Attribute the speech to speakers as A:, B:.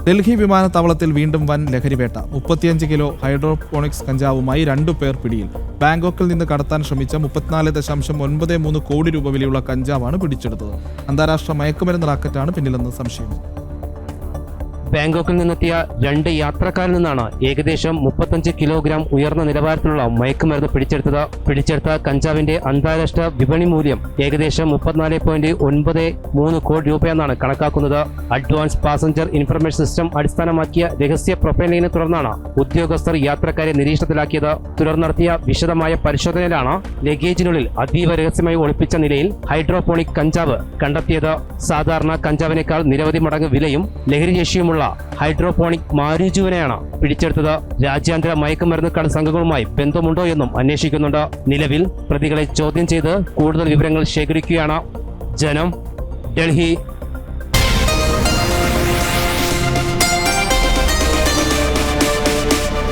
A: ഡൽഹി വിമാനത്താവളത്തിൽ വീണ്ടും വൻ ലഹരിവേട്ട. 35 കിലോ ഹൈഡ്രോപോണിക്സ് കഞ്ചാവുമായി 2 പേർ പിടിയിൽ. ബാങ്കോക്കിൽ നിന്ന് കടത്താൻ ശ്രമിച്ച 34.93 കോടി രൂപ വിലയുള്ള കഞ്ചാവാണ് പിടിച്ചെടുത്തത്. അന്താരാഷ്ട്ര മയക്കുമരുന്ന് റാക്കറ്റാണ് പിന്നിലെന്ന് സംശയം.
B: ബാങ്കോക്കിൽ നിന്നെത്തിയ 2 യാത്രക്കാരിൽ നിന്നാണ് ഏകദേശം 35 കിലോഗ്രാം ഉയർന്ന നിലവാരത്തിലുള്ള മയക്കുമരുന്ന് പിടിച്ചെടുത്ത കഞ്ചാവിന്റെ അന്താരാഷ്ട്ര വിപണി മൂല്യം ഏകദേശം 34.93 കോടി രൂപയെന്നാണ് കണക്കാക്കുന്നത്. അഡ്വാൻസ് പാസഞ്ചർ ഇൻഫർമേഷൻ സിസ്റ്റം അടിസ്ഥാനമാക്കിയ രഹസ്യ പ്രൊഫൈലിംഗിനെ തുടർന്നാണ് ഉദ്യോഗസ്ഥർ യാത്രക്കാരെ നിരീക്ഷണത്തിലാക്കിയത്. തുടർന്ന് നടത്തിയ വിശദമായ പരിശോധനയിലാണ് ലഗേജിനുള്ളിൽ അതീവ രഹസ്യമായി ഒളിപ്പിച്ച നിലയിൽ ഹൈഡ്രോപോണിക് കഞ്ചാവ് കണ്ടെത്തിയത്. സാധാരണ കഞ്ചാവിനേക്കാൾ നിരവധി മടങ്ങ് വിലയും ലഹരിശേഷിയുമുള്ള ഹൈഡ്രോപോണിക് മാരിജുവിനെയാണ് പിടിച്ചെടുത്തത്. രാജ്യാന്തര മയക്കുമരുന്ന് കട സംഘങ്ങളുമായി ബന്ധമുണ്ടോ എന്നും അന്വേഷിക്കുന്നുണ്ട്. നിലവിൽ പ്രതികളെ ചോദ്യം ചെയ്ത് കൂടുതൽ വിവരങ്ങൾ ശേഖരിക്കുകയാണ്. ജനം, ഡൽഹി.